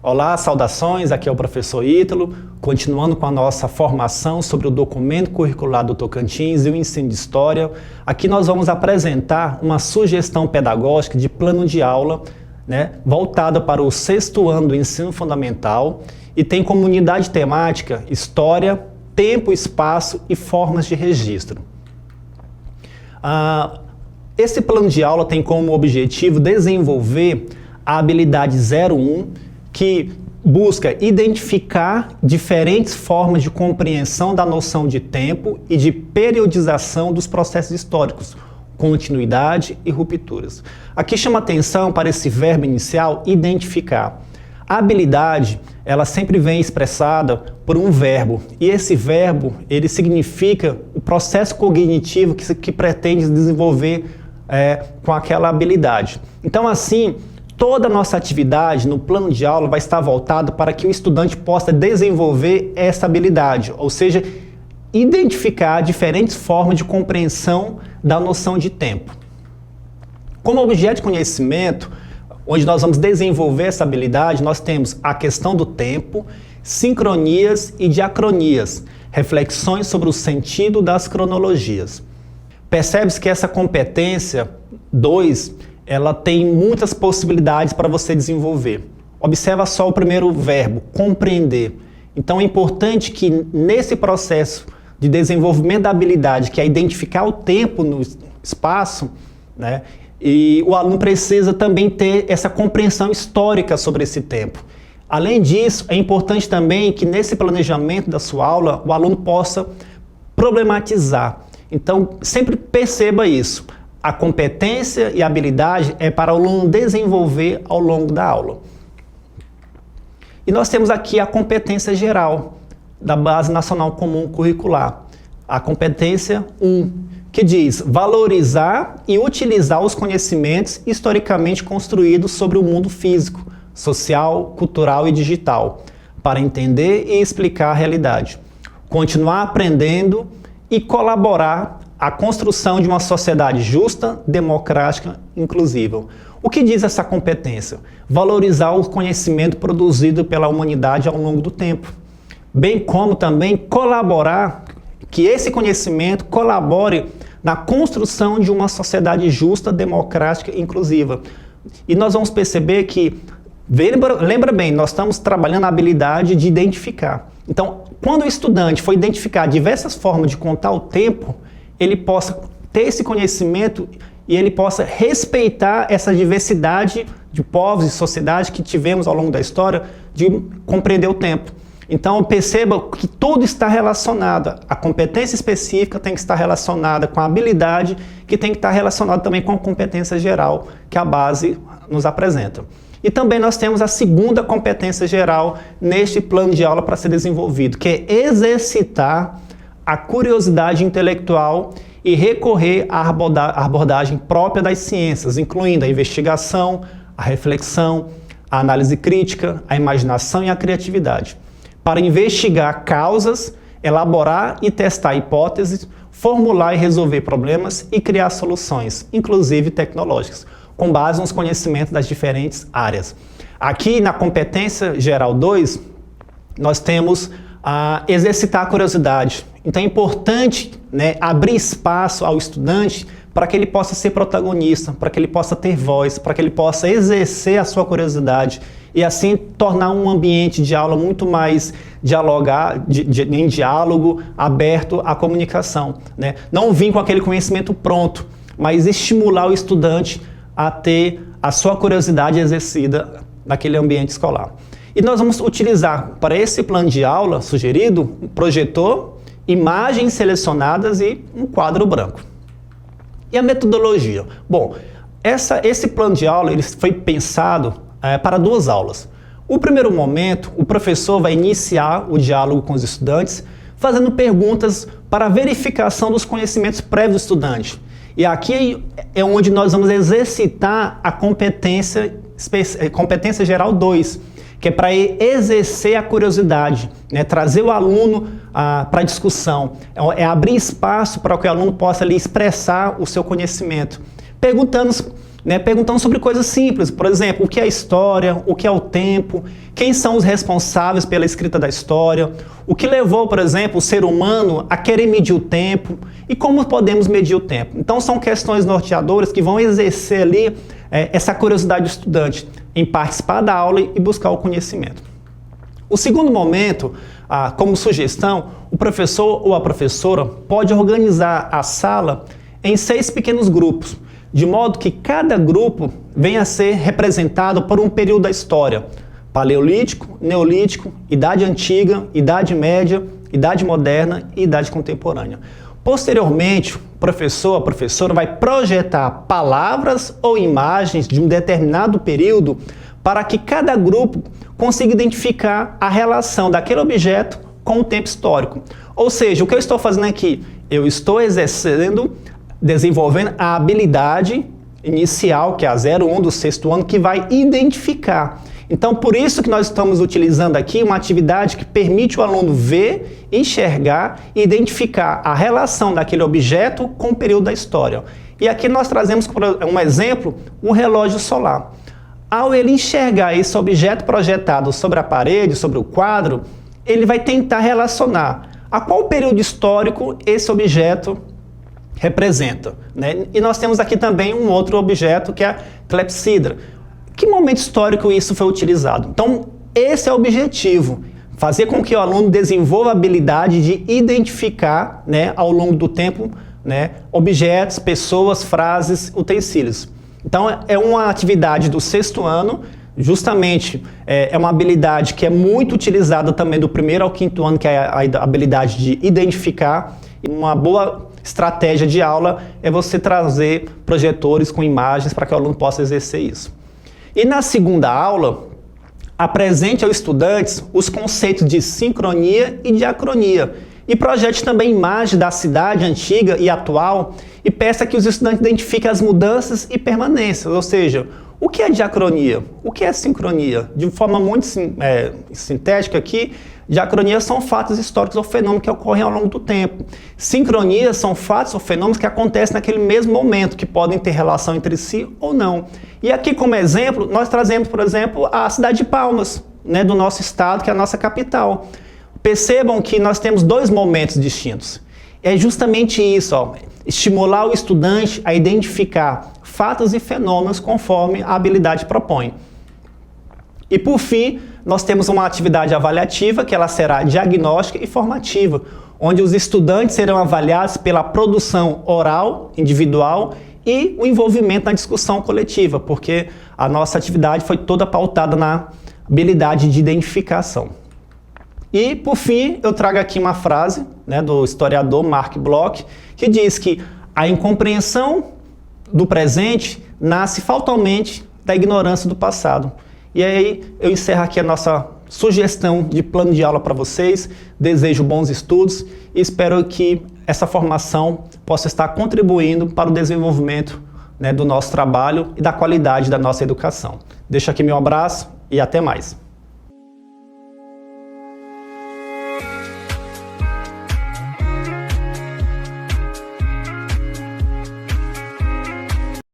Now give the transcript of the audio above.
Olá, saudações, aqui é o professor Ítalo, continuando com a nossa formação sobre o documento curricular do Tocantins e o ensino de História. Aqui nós vamos apresentar uma sugestão pedagógica de plano de aula, voltada para o 6º ano do ensino fundamental e tem como unidade temática História, Tempo, Espaço e Formas de Registro. Esse plano de aula tem como objetivo desenvolver a habilidade 01, que busca identificar diferentes formas de compreensão da noção de tempo e de periodização dos processos históricos, continuidade e rupturas. Aqui chama atenção para esse verbo inicial, identificar. A habilidade, ela sempre vem expressada por um verbo, e esse verbo, ele significa o processo cognitivo que pretende desenvolver com aquela habilidade. Então, assim, toda a nossa atividade no plano de aula vai estar voltada para que o estudante possa desenvolver essa habilidade, ou seja, identificar diferentes formas de compreensão da noção de tempo. Como objeto de conhecimento, onde nós vamos desenvolver essa habilidade, nós temos a questão do tempo, sincronias e diacronias, reflexões sobre o sentido das cronologias. Percebe-se que essa competência 2, ela tem muitas possibilidades para você desenvolver. Observa só o primeiro verbo, compreender. Então é importante que nesse processo de desenvolvimento da habilidade, que é identificar o tempo no espaço, e o aluno precisa também ter essa compreensão histórica sobre esse tempo. Além disso, é importante também que nesse planejamento da sua aula, o aluno possa problematizar. Então, sempre perceba isso. A competência e a habilidade é para o aluno desenvolver ao longo da aula. E nós temos aqui a competência geral da Base Nacional Comum Curricular. A competência 1, que diz valorizar e utilizar os conhecimentos historicamente construídos sobre o mundo físico, social, cultural e digital, para entender e explicar a realidade. Continuar aprendendo e colaborar à construção de uma sociedade justa, democrática e inclusiva. O que diz essa competência? Valorizar o conhecimento produzido pela humanidade ao longo do tempo, bem como também colaborar, que esse conhecimento colabore na construção de uma sociedade justa, democrática e inclusiva. E nós vamos perceber que, lembra bem, nós estamos trabalhando a habilidade de identificar. Então, quando o estudante for identificar diversas formas de contar o tempo, ele possa ter esse conhecimento e ele possa respeitar essa diversidade de povos e sociedades que tivemos ao longo da história de compreender o tempo. Então perceba que tudo está relacionado. A competência específica tem que estar relacionada com a habilidade, que tem que estar relacionada também com a competência geral que a base nos apresenta. E também nós temos a segunda competência geral neste plano de aula para ser desenvolvido, que é exercitar a curiosidade intelectual e recorrer à abordagem própria das ciências, incluindo a investigação, a reflexão, a análise crítica, a imaginação e a criatividade, para investigar causas, elaborar e testar hipóteses, formular e resolver problemas e criar soluções, inclusive tecnológicas, com base nos conhecimentos das diferentes áreas. Aqui na competência geral 2, nós temos a exercitar a curiosidade. Então é importante abrir espaço ao estudante para que ele possa ser protagonista, para que ele possa ter voz, para que ele possa exercer a sua curiosidade e assim tornar um ambiente de aula muito mais em diálogo, aberto à comunicação. Não vir com aquele conhecimento pronto, mas estimular o estudante a ter a sua curiosidade exercida naquele ambiente escolar. E nós vamos utilizar para esse plano de aula sugerido um projetor, imagens selecionadas e um quadro branco. E a metodologia? Bom, esse plano de aula ele foi pensado para 2 aulas. O primeiro momento, o professor vai iniciar o diálogo com os estudantes, fazendo perguntas para verificação dos conhecimentos prévios do estudante. E aqui é onde nós vamos exercitar a competência geral 2, que é para exercer a curiosidade, trazer o aluno para a discussão, é abrir espaço para que o aluno possa ali expressar o seu conhecimento, perguntando né, perguntando sobre coisas simples, por exemplo, o que é a história, o que é o tempo, quem são os responsáveis pela escrita da história, o que levou, por exemplo, o ser humano a querer medir o tempo e como podemos medir o tempo. Então são questões norteadoras que vão exercer ali essa curiosidade do estudante em participar da aula e buscar o conhecimento. O segundo momento, como sugestão, o professor ou a professora pode organizar a sala em 6 pequenos grupos, de modo que cada grupo venha a ser representado por um período da história: Paleolítico, Neolítico, Idade Antiga, Idade Média, Idade Moderna e Idade Contemporânea. Posteriormente, o professor ou a professora vai projetar palavras ou imagens de um determinado período para que cada grupo consiga identificar a relação daquele objeto com o tempo histórico. Ou seja, o que eu estou fazendo aqui? Eu estou desenvolvendo a habilidade inicial, que é a 01 do 6º ano, que vai identificar. Então, por isso que nós estamos utilizando aqui uma atividade que permite o aluno ver, enxergar e identificar a relação daquele objeto com o período da história. E aqui nós trazemos um exemplo, um relógio solar. Ao ele enxergar esse objeto projetado sobre a parede, sobre o quadro, ele vai tentar relacionar a qual período histórico esse objeto representa, né? E nós temos aqui também um outro objeto que é a clepsidra. Que momento histórico isso foi utilizado? Então, esse é o objetivo, fazer com que o aluno desenvolva a habilidade de identificar, né, ao longo do tempo, né, objetos, pessoas, frases, utensílios. Então, é uma atividade do 6º ano, justamente é uma habilidade que é muito utilizada também do 1º ao 5º ano, que é a habilidade de identificar. E uma boa estratégia de aula é você trazer projetores com imagens para que o aluno possa exercer isso. E na segunda aula, apresente aos estudantes os conceitos de sincronia e diacronia. E projete também imagens da cidade antiga e atual e peça que os estudantes identifiquem as mudanças e permanências, ou seja, o que é diacronia? O que é sincronia? De forma muito sintética aqui, diacronia são fatos históricos ou fenômenos que ocorrem ao longo do tempo. Sincronia são fatos ou fenômenos que acontecem naquele mesmo momento, que podem ter relação entre si ou não. E aqui, como exemplo, nós trazemos, por exemplo, a cidade de Palmas, né, do nosso estado, que é a nossa capital. Percebam que nós temos 2 momentos distintos. É justamente isso, estimular o estudante a identificar fatos e fenômenos conforme a habilidade propõe. E por fim, nós temos uma atividade avaliativa, que ela será diagnóstica e formativa, onde os estudantes serão avaliados pela produção oral, individual e o envolvimento na discussão coletiva, porque a nossa atividade foi toda pautada na habilidade de identificação. E, por fim, eu trago aqui uma frase, né, do historiador Mark Bloch, que diz que a incompreensão do presente nasce fatalmente da ignorância do passado. E aí eu encerro aqui a nossa sugestão de plano de aula para vocês. Desejo bons estudos e espero que essa formação possa estar contribuindo para o desenvolvimento, né, do nosso trabalho e da qualidade da nossa educação. Deixo aqui meu abraço e até mais.